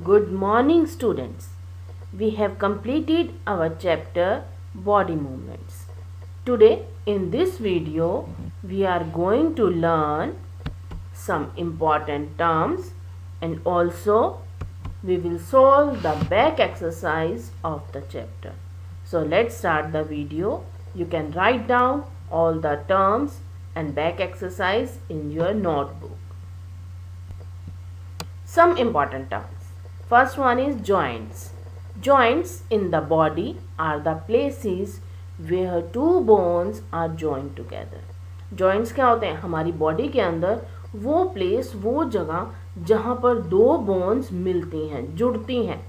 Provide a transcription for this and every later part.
Good morning, students. We have completed our chapter Body Movements. Today, in this video, we are going to learn some important terms and also we will solve the back exercise of the chapter. So, let's start the video. You can write down all the terms and back exercise in your notebook. Some important terms. First one is joints. Joints in the body are the places where two bones are joined together. Joints क्या होते हैं? हमारी body के अंदर वो place, वो जगह जहाँ पर दो बोन्स मिलती हैं, जुड़ती हैं.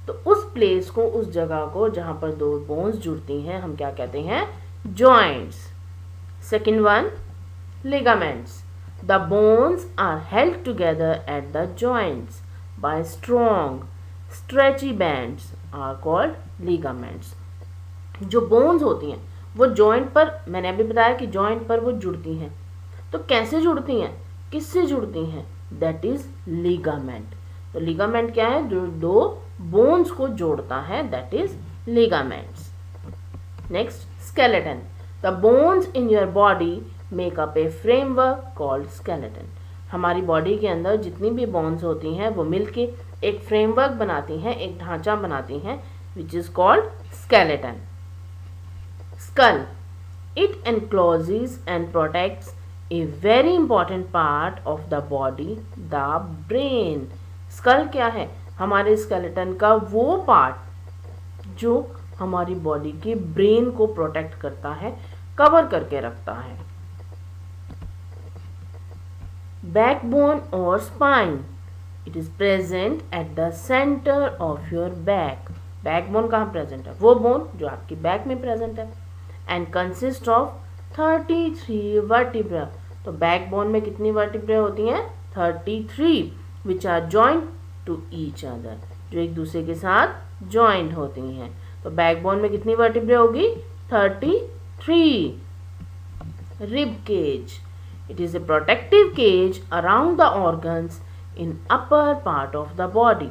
तो उस प्लेस को, उस जगह को जहाँ पर दो बोन्स जुड़ती हैं, हम क्या कहते हैं? Joints. Second one, ligaments. The bones are held together at the joints by strong, stretchy bands are called ligaments. जो bones होती हैं वो joint पर, मैंने अभी बताया कि joint पर वो जुड़ती हैं. तो कैसे जुड़ती हैं, किससे जुड़ती हैं? That is ligament. तो ligament क्या है? जो दो bones को जोड़ता है, that is ligaments. Next, skeleton. The bones in your body make up a framework called skeleton. हमारी बॉडी के अंदर जितनी भी बोन्स होती हैं वो मिलके एक फ्रेमवर्क बनाती हैं, एक ढांचा बनाती हैं, which is called skeleton. Skull. It encloses and protects a very important part of the body, the brain. Skull क्या है? हमारे skeleton का वो पार्ट जो हमारी बॉडी के ब्रेन को प्रोटेक्ट करता है, कवर करके रखता है. Backbone or spine. It is present at the center of your back. Backbone कहाँ present है? वो बोन जो आपकी बैक में present है. And consist of 33 vertebrae. तो बैकबोन में कितनी वर्टिब्रे होती हैं? 33, which are joined to each other. जो एक दूसरे के साथ joined होती हैं. तो बैकबोन में कितनी वर्टिब्रे होगी? 33. Rib cage. It is a protective cage around the organs in upper part of the body.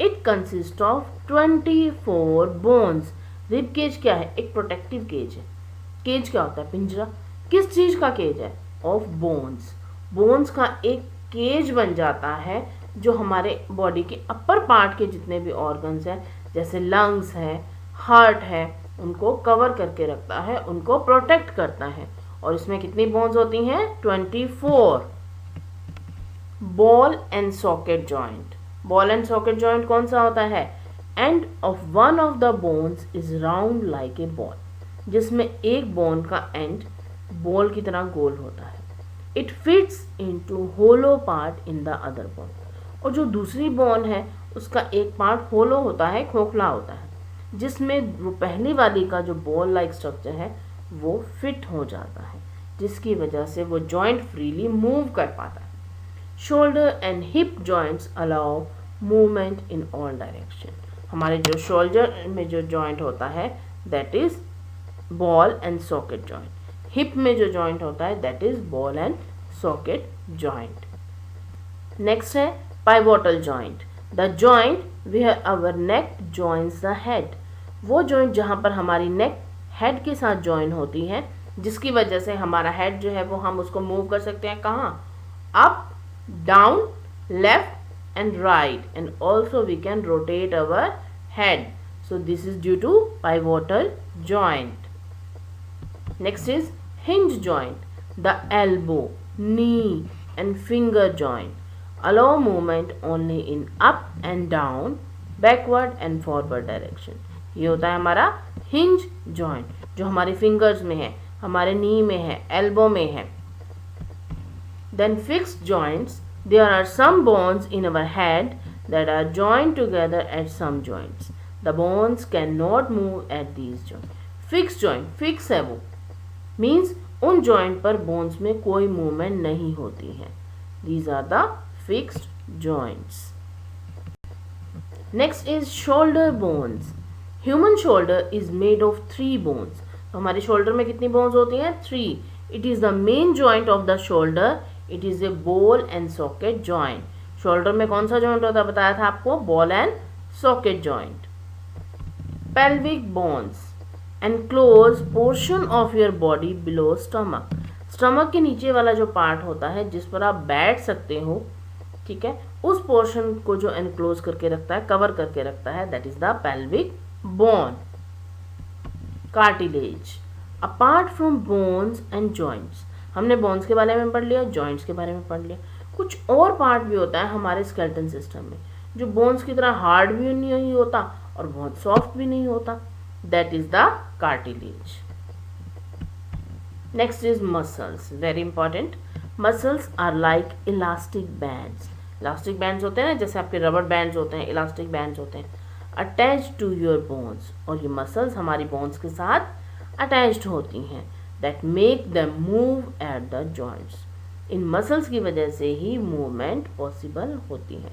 It consists of 24 bones. Rib cage क्या है? एक protective cage है. Cage क्या होता है? पिंजरा. किस चीज का cage है? Of bones. Bones का एक cage बन जाता है जो हमारे body के upper part के जितने भी organs हैं, जैसे lungs है, heart है, उनको cover करके रखता है, उनको protect करता है. और इसमें कितनी बोन्स होती हैं? 24. Ball and socket joint. Ball and socket joint कौन सा होता है? End of one of the bones is round like a ball. जिसमें एक बोन का एंड बॉल की तरह गोल होता है. It fits into hollow part in the other bone. और जो दूसरी बोन है उसका एक पार्ट होलो होता है, खोखला होता है, जिसमें वो पहली वाली का जो बॉल लाइक स्ट्रक्चर है वो फिट हो जाता है, जिसकी वजह से वो जॉइंट फ्रीली मूव कर पाता है. Shoulder and hip joints allow movement in all direction. हमारे जो शोल्डर में जो जॉइंट होता है that is ball and socket joint. Hip में जो जॉइंट होता है that is ball and socket joint. Next है pivotal joint. The joint where our neck joins the head. वो जॉइंट जहाँ पर हमारी नेक हेड के साथ ज्वाइन होती है, जिसकी वजह से हमारा हेड जो है वो हम उसको मूव कर सकते हैं कहाँ? Up, down, left and right, and also we can rotate our head. So this is due to pivotal joint. Next is hinge joint. The elbow, knee and finger joint allow movement only in up and down, backward and forward direction. ये होता है हमारा hinge joint, जो हमारे fingers में है, हमारे नी में है, एल्बो में है. Then fixed joints. There are some bones in our head that are joint together at some joints. The bones can not move at these joint. Fixed joint, fix है वो, मीन्स उन जॉइंट पर bones में कोई movement नहीं होती है. These are the fixed joints. Next is shoulder bones. Human shoulder is made of 3 bones. तो हमारे शोल्डर में कितनी बोन्स होती हैं? 3. It is the main joint of the shoulder. It is a ball and socket joint. Shoulder में कौन सा joint होता है, बताया था आपको, ball and socket joint. Pelvic bones enclose portion of your body below stomach. Stomach के नीचे वाला जो पार्ट होता है जिस पर आप बैठ सकते हो, ठीक है, उस पोर्शन को जो एनक्लोज करके रखता है, कवर करके रखता है, that is the pelvic bone. Cartilage apart from bones and joints. हमने बोन्स के बारे में पढ़ लिया, जॉइंट्स के बारे में पढ़ लिया। कुछ और पार्ट भी होता है हमारे स्केलेटन सिस्टम में जो बोन्स की तरह हार्ड भी नहीं होता और बहुत सॉफ्ट भी नहीं होता, that is the cartilage. Next is muscles, very important. Muscles are like elastic bands. Elastic bands होते हैं ना, जैसे आपके रबर बैंड्स होते हैं, इलास्टिक बैंड्स होते हैं, अटैच टू योर बोन्स। और ये मसल्स हमारी बोन्स के साथ अटैच्ड होती हैं, that make them move at the joints. In muscles की वजह से ही मूवमेंट पॉसिबल होती है।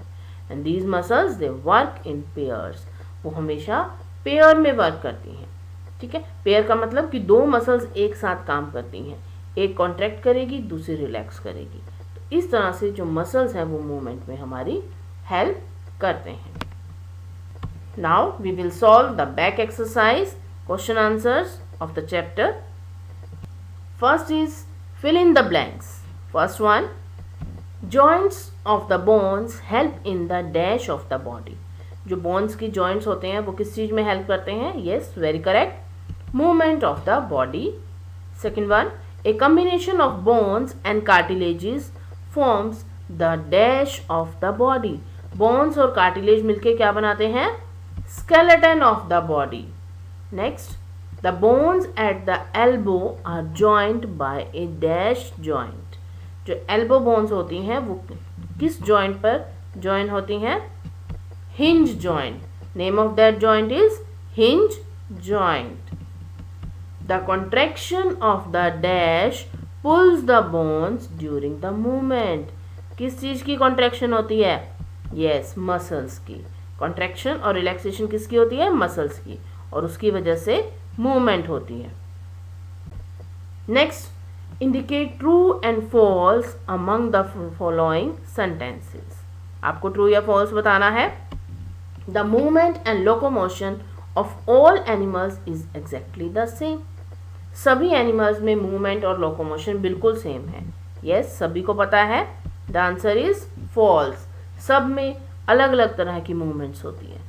And these muscles they work in pairs. वो हमेशा पेयर में वर्क करती हैं, ठीक है। पेयर का मतलब कि दो मसल्स एक साथ काम करती हैं, एक कॉन्ट्रैक्ट करेगी, दूसरी रिलैक्स करेगी। तो इस तरह से जो मसल्स हैं वो मूवमेंट में हमारी हेल्प करते हैं। Now we will solve the back exercise, question answers of the chapter. First is fill in the blanks. First one, joints of the bones help in the dash of the body. जो bones की joints होते हैं वो किस चीज में help करते हैं? Yes, very correct. Movement of the body. Second one, a combination of bones and cartilages forms the dash of the body. Bones और cartilage मिलके क्या बनाते हैं? Skeleton of the body. Next, the bones at the elbow are joined by a dash joint. जो elbow bones होती हैं वो किस joint पर join होती हैं? Hinge joint. Name of that joint is hinge joint. The contraction of the dash pulls the bones during the movement. किस चीज की contraction होती है? Yes, muscles की। Contraction और relaxation किसकी होती है? Muscles की, और उसकी वजह से मूवमेंट होती है। Next, indicate true and false among the following sentences. आपको ट्रू या फॉल्स बताना है। The movement and locomotion of all animals is exactly the same. सभी एनिमल्स में मूवमेंट और लोकोमोशन बिल्कुल सेम है। यस, सभी को पता है। The answer is false. सब में अलग अलग तरह की मूवमेंट्स होती है।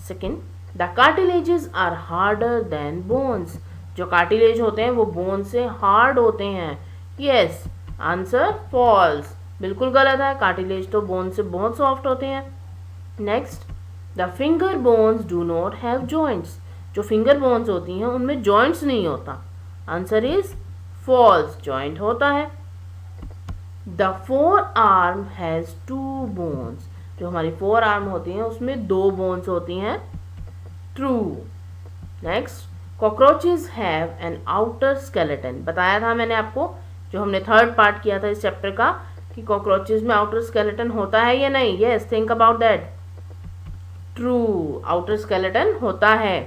Second, the cartilages are harder than bones. जो कार्टिलेज होते हैं वो बोन से हार्ड होते हैं। यस, आंसर फॉल्स, बिल्कुल गलत है। कार्टिलेज तो बोन से बहुत सॉफ्ट होते हैं। Next, the finger bones do not have joints. जो फिंगर बोन्स होती हैं उनमें जॉइंट्स नहीं होता। आंसर इज फॉल्स, जॉइंट होता है। The forearm has two bones. जो हमारी फोर आर्म होती हैं उसमें दो बोन्स होती हैं। True. Next, cockroaches have an outer skeleton. बताया था मैंने आपको, जो हमने थर्ड पार्ट किया था इस चैप्टर का, कि कॉकरोचेज में आउटर स्केलेटन होता है या नहीं। Yes, think about that. True, outer skeleton होता है,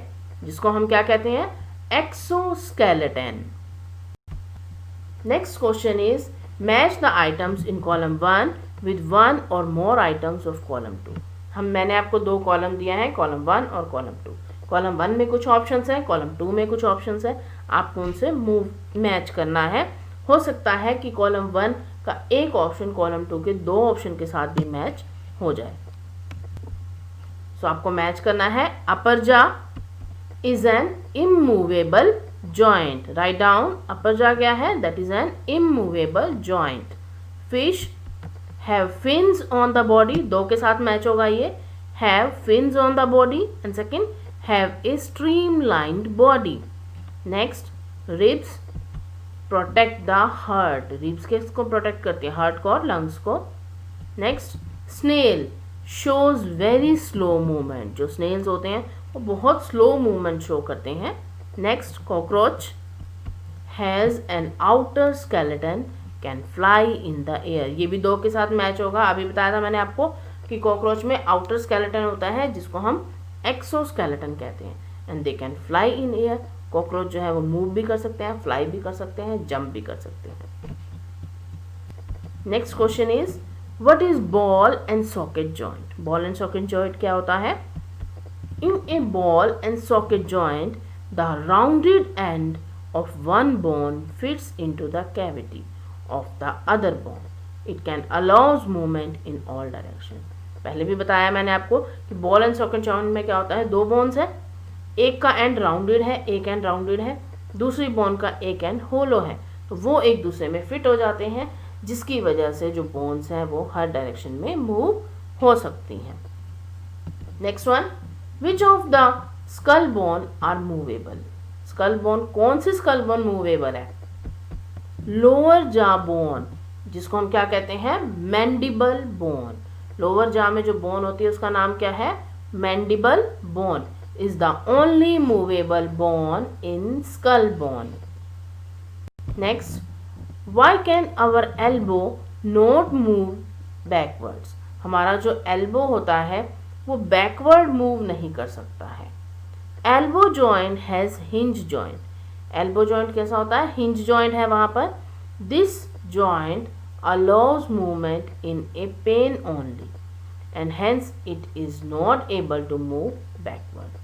जिसको हम क्या कहते हैं? Exoskeleton. Next question is match the items in column 1 with one और मोर आइटम्स ऑफ कॉलम 2। मैंने आपको दो कॉलम दिया है, कॉलम 1 और कॉलम 2। कॉलम 1 में कुछ ऑप्शंस हैं, कॉलम 2 में कुछ ऑप्शंस हैं। आपको उनसे मैच करना है। हो सकता है कि कॉलम 1 का एक ऑप्शन कॉलम 2 के दो ऑप्शन के साथ भी मैच हो जाए। सो आपको मैच करना है। Upper jaw is an immovable joint. Right down, upper jaw क्या है? That is an immovable joint. Fish have fins on the body, दो के साथ मैच होगा ये। Have fins on the body and second have a streamlined body. Next, ribs protect the heart. Ribs किसको protect करती है? हार्ट को और लंग्स को। Next, snail shows very slow movement. जो स्नेल्स होते हैं वो बहुत स्लो मूवमेंट शो करते हैं। Next, cockroach has an outer skeleton can fly in the air. ये भी दो के साथ मैच होगा। अभी बताया था मैंने आपको कि कॉकरोच में आउटर स्केलेटन होता है जिसको हम एक्सोस्केलेटन कहते हैं, and they can fly in air. Cockroach जो है वो मूव भी कर सकते हैं, फ्लाई भी कर सकते हैं, जंप भी कर सकते हैं। Next question is What is ball and socket joint? Ball and socket joint क्या होता है? In a ball and socket joint, the rounded end of one bone fits into the cavity of the other bone. It can allows movement in all direction. पहले भी बताया मैंने आपको कि ball and socket joint में क्या होता है, दो बोन्स है, एक का एंड राउंडेड है, एक एंड राउंडेड है, दूसरी बोन का एक एंड होलो है, तो वो एक दूसरे में फिट हो जाते हैं, जिसकी वजह से जो बोन्स हैं वो हर डायरेक्शन में मूव हो सकती हैं. Next one, which of the skull bone are movable? Skull bone, कौन सी स्कल बोन मूवेबल है? लोअर जा बोन, जिसको हम क्या कहते हैं, मैंडिबल बोन. लोअर जा में जो बोन होती है उसका नाम क्या है, mandible bone is the only movable bone in skull bone. Next, why can our elbow not move backwards? हमारा जो elbow होता है वो backward move नहीं कर सकता है. Elbow joint has hinge joint. Elbow joint कैसा होता है, hinge joint है वहाँ पर. This joint allows movement in a plane only and hence it is not able to move backward.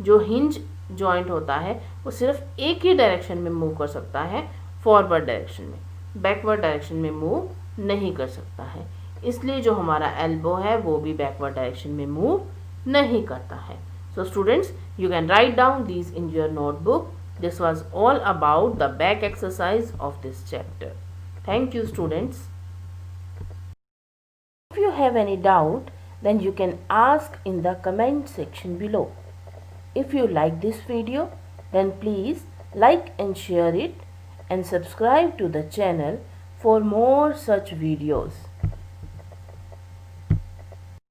जो हिंज जॉइंट होता है वो सिर्फ एक ही डायरेक्शन में मूव कर सकता है, फॉरवर्ड डायरेक्शन में, बैकवर्ड डायरेक्शन में मूव नहीं कर सकता है. इसलिए जो हमारा एल्बो है वो भी बैकवर्ड डायरेक्शन में मूव नहीं करता है. So students, you can write down these in your notebook. This was all about the back exercise of this chapter. Thank you students. If you have any doubt then you can ask in the comment section below. If you like this video, then please like and share it and subscribe to the channel for more such videos.